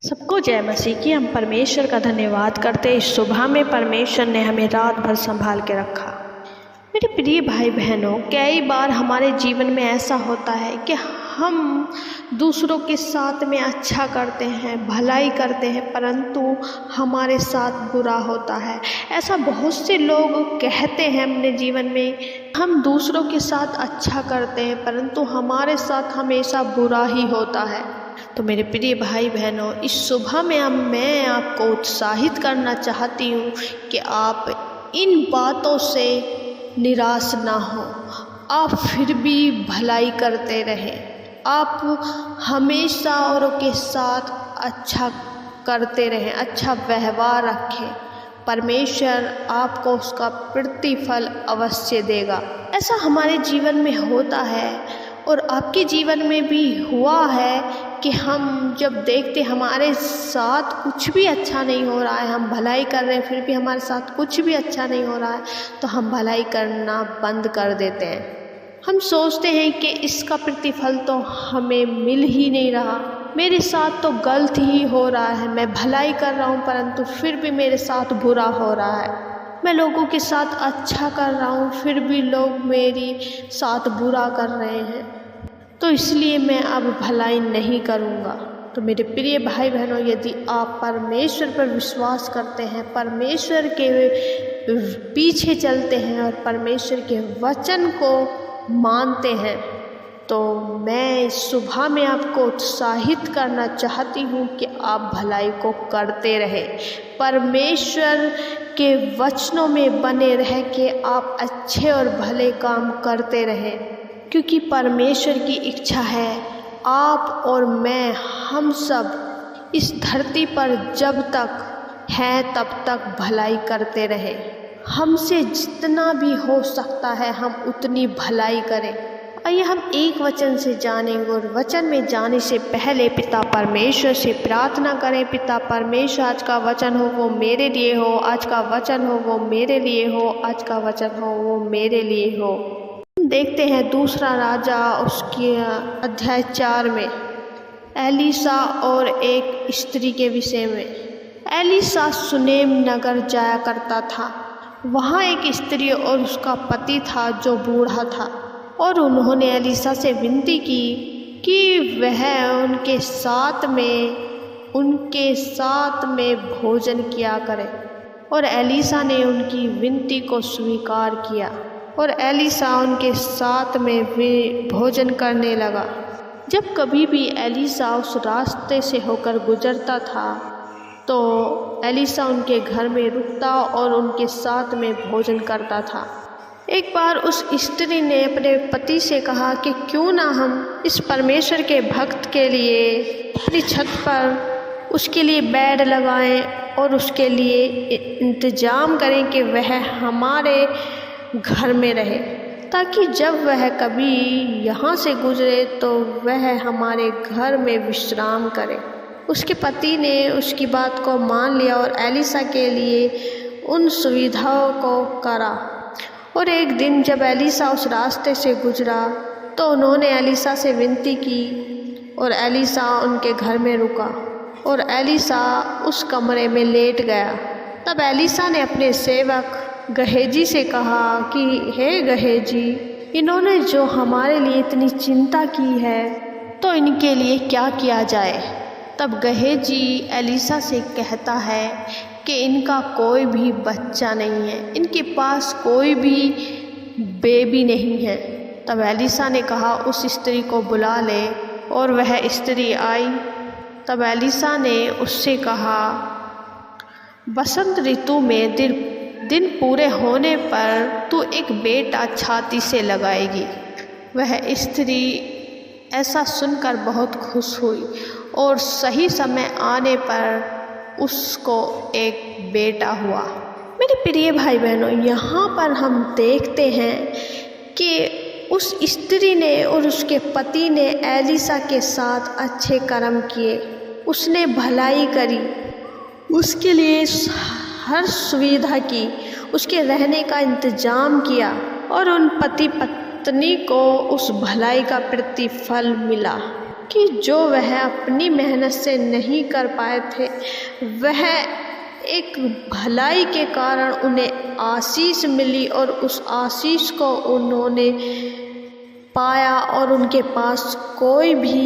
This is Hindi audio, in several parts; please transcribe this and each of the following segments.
सबको जय मसीह की। हम परमेश्वर का धन्यवाद करते हैं। इस सुबह में परमेश्वर ने हमें रात भर संभाल के रखा। मेरे प्रिय भाई बहनों, कई बार हमारे जीवन में ऐसा होता है कि हम दूसरों के साथ में अच्छा करते हैं, भलाई करते हैं, परंतु हमारे साथ बुरा होता है। ऐसा बहुत से लोग कहते हैं अपने जीवन में, हम दूसरों के साथ अच्छा करते हैं परंतु हमारे साथ हमेशा बुरा ही होता है। तो मेरे प्रिय भाई बहनों, इस सुबह में मैं आपको उत्साहित करना चाहती हूँ कि आप इन बातों से निराश ना हो, आप फिर भी भलाई करते रहें, आप हमेशा औरों के साथ अच्छा करते रहें, अच्छा व्यवहार रखें। परमेश्वर आपको उसका प्रतिफल अवश्य देगा। ऐसा हमारे जीवन में होता है और आपके जीवन में भी हुआ है कि हम जब देखते हमारे साथ कुछ भी अच्छा नहीं हो रहा है, हम भलाई कर रहे हैं फिर भी हमारे साथ कुछ भी अच्छा नहीं हो रहा है, तो हम भलाई करना बंद कर देते हैं। हम सोचते हैं कि इसका प्रतिफल तो हमें मिल ही नहीं रहा, मेरे साथ तो गलत ही हो रहा है, मैं भलाई कर रहा हूँ परंतु फिर भी मेरे साथ बुरा हो रहा है, मैं लोगों के साथ अच्छा कर रहा हूँ फिर भी लोग मेरी साथ बुरा कर रहे हैं, तो इसलिए मैं अब भलाई नहीं करूँगा। तो मेरे प्रिय भाई बहनों, यदि आप परमेश्वर पर विश्वास करते हैं, परमेश्वर के पीछे चलते हैं और परमेश्वर के वचन को मानते हैं, तो मैं इस सुबह में आपको उत्साहित करना चाहती हूँ कि आप भलाई को करते रहें, परमेश्वर के वचनों में बने रह के आप अच्छे और भले काम करते रहें, क्योंकि परमेश्वर की इच्छा है आप और मैं, हम सब इस धरती पर जब तक हैं तब तक भलाई करते रहें। हमसे जितना भी हो सकता है हम उतनी भलाई करें। आइए हम एक वचन से जानेंगे और वचन में जाने से पहले पिता परमेश्वर से प्रार्थना करें। पिता परमेश्वर, आज का वचन हो वो मेरे लिए हो, आज का वचन हो वो मेरे लिए हो, आज का वचन हो वो मेरे लिए हो। देखते हैं दूसरा राजा उसके अध्याय 4 में एलीसा और एक स्त्री के विषय में। एलीसा सुनेम नगर जाया करता था, वहाँ एक स्त्री और उसका पति था जो बूढ़ा था, और उन्होंने एलीसा से विनती की कि वह उनके साथ में भोजन किया करे, और एलीसा ने उनकी विनती को स्वीकार किया और एलीसा उनके साथ में भोजन करने लगा। जब कभी भी एलीसा उस रास्ते से होकर गुजरता था तो एलीसा उनके घर में रुकता और उनके साथ में भोजन करता था। एक बार उस स्त्री ने अपने पति से कहा कि क्यों ना हम इस परमेश्वर के भक्त के लिए अपनी छत पर उसके लिए बेड लगाएं और उसके लिए इंतज़ाम करें कि वह हमारे घर में रहे, ताकि जब वह कभी यहाँ से गुजरे तो वह हमारे घर में विश्राम करे। उसके पति ने उसकी बात को मान लिया और एलीसा के लिए उन सुविधाओं को करा। और एक दिन जब एलीसा उस रास्ते से गुजरा तो उन्होंने एलीसा से विनती की और एलीसा उनके घर में रुका और एलीसा उस कमरे में लेट गया। तब एलीसा ने अपने सेवक गहेजी से कहा कि हे गहेजी, इन्होंने जो हमारे लिए इतनी चिंता की है तो इनके लिए क्या किया जाए। तब गहेजी एलीसा से कहता है कि इनका कोई भी बच्चा नहीं है, इनके पास कोई भी बेबी नहीं है। तब एलीसा ने कहा उस स्त्री को बुला ले, और वह स्त्री आई। तब एलीसा ने उससे कहा बसंत ऋतु में दिन पूरे होने पर तू एक बेटा छाती से लगाएगी। वह स्त्री ऐसा सुनकर बहुत खुश हुई और सही समय आने पर उसको एक बेटा हुआ। मेरे प्रिय भाई बहनों, यहाँ पर हम देखते हैं कि उस स्त्री ने और उसके पति ने एलीसा के साथ अच्छे कर्म किए, उसने भलाई करी, उसके लिए हर सुविधा की, उसके रहने का इंतजाम किया और उन पति पत्नी को उस भलाई का प्रतिफल मिला। कि जो वह अपनी मेहनत से नहीं कर पाए थे, वह एक भलाई के कारण उन्हें आशीष मिली और उस आशीष को उन्होंने पाया और उनके पास कोई भी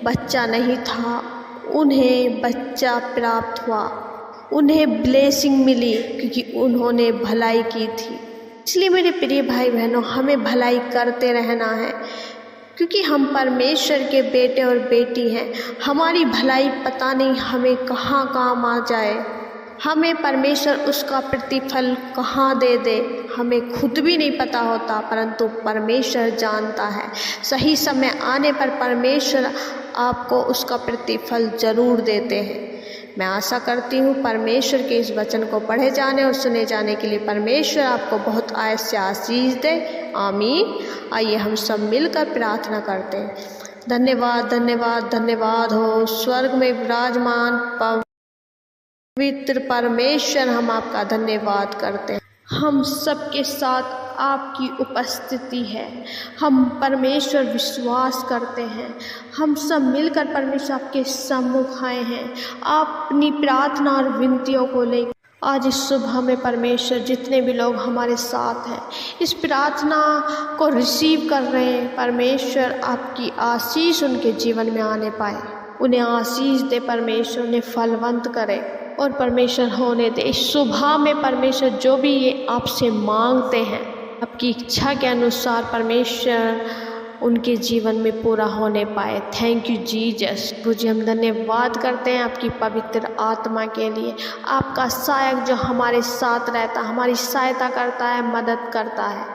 बच्चा नहीं था, उन्हें बच्चा प्राप्त हुआ, उन्हें ब्लेसिंग मिली क्योंकि उन्होंने भलाई की थी। इसलिए मेरे प्रिय भाई बहनों, हमें भलाई करते रहना है क्योंकि हम परमेश्वर के बेटे और बेटी हैं। हमारी भलाई पता नहीं हमें कहाँ काम आ जाए, हमें परमेश्वर उसका प्रतिफल कहाँ दे दे, हमें खुद भी नहीं पता होता, परंतु परमेश्वर जानता है। सही समय आने पर परमेश्वर आपको उसका प्रतिफल ज़रूर देते हैं। मैं आशा करती हूँ परमेश्वर के इस वचन को पढ़े जाने और सुने जाने के लिए परमेश्वर आपको बहुत आयत से आशीष दे। आमीन। आइए हम सब मिलकर प्रार्थना करते हैं। धन्यवाद धन्यवाद धन्यवाद हो स्वर्ग में विराजमान पवित्र परमेश्वर, हम आपका धन्यवाद करते हैं। हम सबके साथ आपकी उपस्थिति है। हम परमेश्वर विश्वास करते हैं, हम सब मिलकर परमेश्वर आपके सम्मुख आए हैं अपनी प्रार्थना और विनतियों को लेकर। आज इस सुबह में परमेश्वर जितने भी लोग हमारे साथ हैं, इस प्रार्थना को रिसीव कर रहे हैं, परमेश्वर आपकी आशीष उनके जीवन में आने पाए, उन्हें आशीष दे परमेश्वर, उन्हें फलवंत करे और परमेश्वर होने दे। इस सुबह में परमेश्वर जो भी ये आपसे मांगते हैं, आपकी इच्छा के अनुसार परमेश्वर उनके जीवन में पूरा होने पाए। Thank you Jesus. प्रभु हम धन्यवाद करते हैं आपकी पवित्र आत्मा के लिए, आपका सहायक जो हमारे साथ रहता, हमारी सहायता करता है, मदद करता है,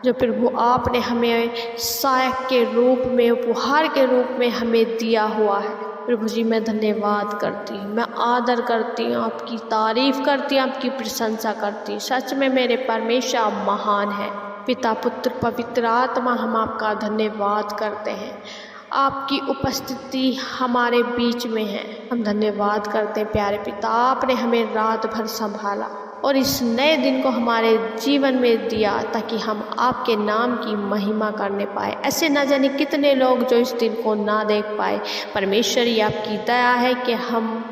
जो प्रभु आपने हमें सहायक के रूप में, उपहार के रूप में हमें दिया हुआ है। प्रभु जी मैं धन्यवाद करती हूँ, मैं आदर करती हूँ, आपकी तारीफ़ करती हूँ, आपकी प्रशंसा करती हूँ। सच में मेरे परमेश्वर आप महान है। पिता पुत्र पवित्र आत्मा हम आपका धन्यवाद करते हैं, आपकी उपस्थिति हमारे बीच में है। हम धन्यवाद करते हैं प्यारे पिता, आपने हमें रात भर संभाला और इस नए दिन को हमारे जीवन में दिया ताकि हम आपके नाम की महिमा करने पाए। ऐसे न जाने कितने लोग जो इस दिन को ना देख पाए, परमेश्वर ये आपकी दया है कि हम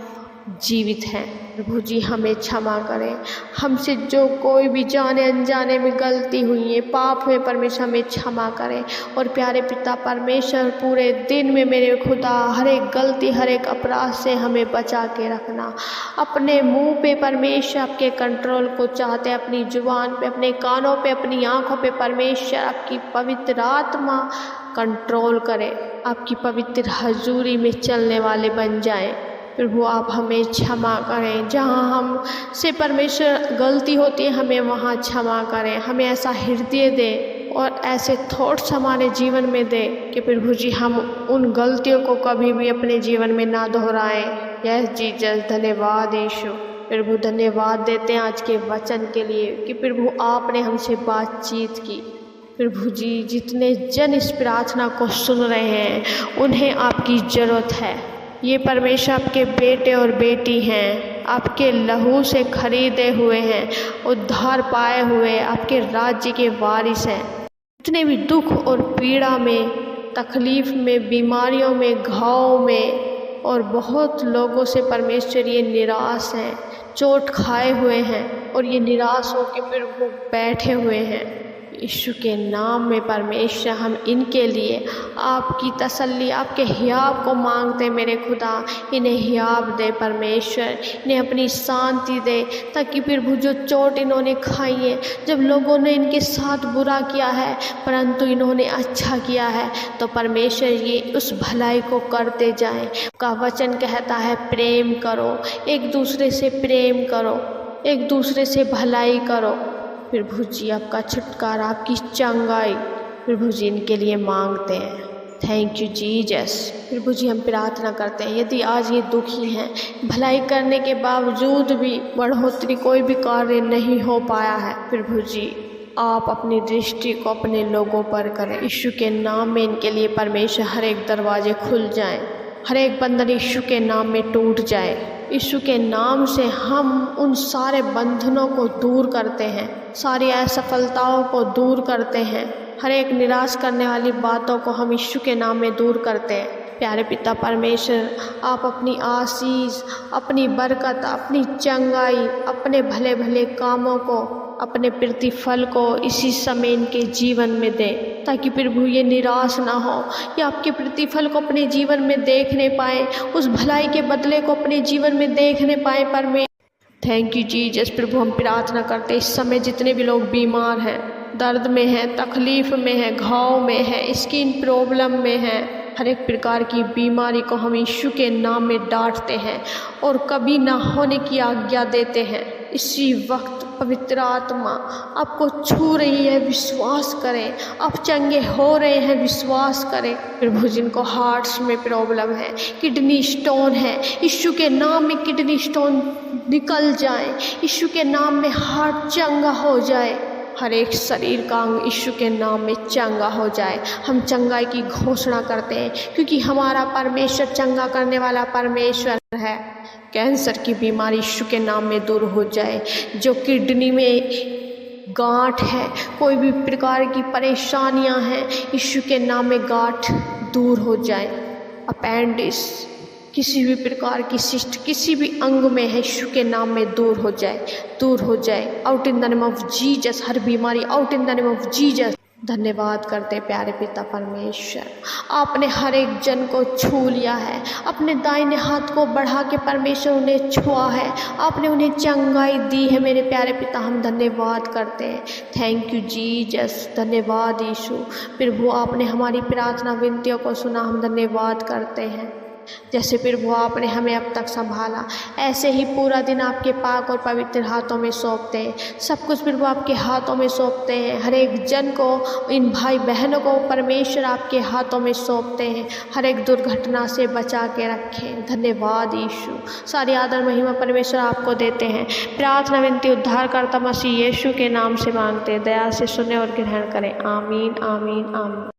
जीवित हैं। प्रभु जी हमें क्षमा करें, हमसे जो कोई भी जाने अनजाने में गलती हुई है, पाप हुए, परमेश्वर हमें क्षमा करें। और प्यारे पिता परमेश्वर पूरे दिन में मेरे खुदा हर एक गलती, हर एक अपराध से हमें बचा के रखना। अपने मुंह पे परमेश्वर आपके कंट्रोल को चाहते हैं, अपनी जुबान पे, अपने कानों पे, अपनी आँखों पे परमेश्वर आपकी पवित्र आत्मा कंट्रोल करे, आपकी पवित्र हजूरी में चलने वाले बन जाएं। प्रभु आप हमें क्षमा करें, जहाँ हम से परमेश्वर गलती होती है हमें वहाँ क्षमा करें, हमें ऐसा हृदय दे और ऐसे थॉट्स हमारे जीवन में दे कि प्रभु जी हम उन गलतियों को कभी भी अपने जीवन में ना दोहराएं। यस जीसस, धन्यवाद यीशु। प्रभु धन्यवाद देते हैं आज के वचन के लिए कि प्रभु आपने हमसे बातचीत की। प्रभु जी जितने जन इस प्रार्थना को सुन रहे हैं उन्हें आपकी ज़रूरत है। ये परमेश्वर आपके बेटे और बेटी हैं, आपके लहू से खरीदे हुए हैं, उद्धार पाए हुए आपके राज्य के वारिस हैं। जितने भी दुख और पीड़ा में, तकलीफ़ में, बीमारियों में, घाव में और बहुत लोगों से परमेश्वर ये निराश हैं, चोट खाए हुए हैं और ये निराश होकर फिर वो बैठे हुए हैं। यीशु के नाम में परमेश्वर हम इनके लिए आपकी तसल्ली, आपके हियाब को मांगते मेरे खुदा। इन्हें हियाब दे परमेश्वर, इन्हें अपनी शांति दे ताकि प्रभु जो चोट इन्होंने खाई है, जब लोगों ने इनके साथ बुरा किया है परंतु इन्होंने अच्छा किया है, तो परमेश्वर ये उस भलाई को करते जाएं। का वचन कहता है प्रेम करो, एक दूसरे से प्रेम करो, एक दूसरे से भलाई करो। प्रभु जी आपका छुटकारा, आपकी चंगाई प्रभु जी इनके लिए मांगते हैं। Thank you Jesus. प्रभु जी हम प्रार्थना करते हैं यदि आज ये दुखी हैं, भलाई करने के बावजूद भी बढ़ोतरी कोई भी कार्य नहीं हो पाया है, प्रभु जी आप अपनी दृष्टि को अपने लोगों पर करें। यीशु के नाम में इनके लिए परमेश्वर हर एक दरवाजे खुल जाएं, हर एक बंधन यीशु के नाम में टूट जाए। यीशु के नाम से हम उन सारे बंधनों को दूर करते हैं, सारी असफलताओं को दूर करते हैं, हर एक निराश करने वाली बातों को हम यीशु के नाम में दूर करते हैं। प्यारे पिता परमेश्वर, आप अपनी आशीष, अपनी बरकत, अपनी चंगाई, अपने भले भले कामों को, अपने प्रतिफल को इसी समय इनके जीवन में दें, ताकि प्रभु ये निराश ना हो, ये आपके प्रतिफल को अपने जीवन में देखने पाए, उस भलाई के बदले को अपने जीवन में देखने पाए। Thank you Jesus. प्रभु हम प्रार्थना करते हैं इस समय जितने भी लोग बीमार हैं, दर्द में हैं, तकलीफ़ में हैं, घाव में हैं, स्किन प्रॉब्लम में हैं, हर एक प्रकार की बीमारी को हम यीशु के नाम में डांटते हैं और कभी ना होने की आज्ञा देते हैं। इसी वक्त पवित्र आत्मा आपको छू रही है, विश्वास करें। आप चंगे हो रहे हैं, विश्वास करें। प्रभु जिनको हार्ट्स में प्रॉब्लम है, किडनी स्टोन है, यीशु के नाम में किडनी स्टोन निकल जाए, यीशु के नाम में हार्ट चंगा हो जाए, हर एक शरीर का अंग यीशु के नाम में चंगा हो जाए। हम चंगाई की घोषणा करते हैं, क्योंकि हमारा परमेश्वर चंगा करने वाला परमेश्वर है। कैंसर की बीमारी यीशु के नाम में दूर हो जाए। जो किडनी में गांठ है, कोई भी प्रकार की परेशानियां हैं, यीशु के नाम में गांठ दूर हो जाए। अपेंडिक्स, किसी भी प्रकार की सिस्ट किसी भी अंग में है, यीशु के नाम में दूर हो जाए, दूर हो जाए। Out in the name of Jesus, हर बीमारी out in the name of Jesus. धन्यवाद करते प्यारे पिता परमेश्वर, आपने हर एक जन को छू लिया है, अपने दाहिने हाथ को बढ़ा के परमेश्वर उन्हें छुआ है, आपने उन्हें चंगाई दी है। मेरे प्यारे पिता हम धन्यवाद करते हैं। थैंक यू जीसस, धन्यवाद यीशु। प्रभु आपने हमारी प्रार्थना विनतियों को सुना, हम धन्यवाद करते हैं। जैसे प्रभु आपने हमें अब तक संभाला, ऐसे ही पूरा दिन आपके पाक और पवित्र हाथों में सौंपते हैं। सब कुछ प्रभु आपके हाथों में सौंपते हैं। हर एक जन को, इन भाई बहनों को परमेश्वर आपके हाथों में सौंपते हैं। हर एक दुर्घटना से बचा के रखें। धन्यवाद यीशु। सारी आदर महिमा परमेश्वर आपको देते हैं। प्रार्थना विनती उद्धारकर्ता मसीह यीशु के नाम से मांगते हैं। दया से सुने और ग्रहण करें। आमीन आमीन आमीन।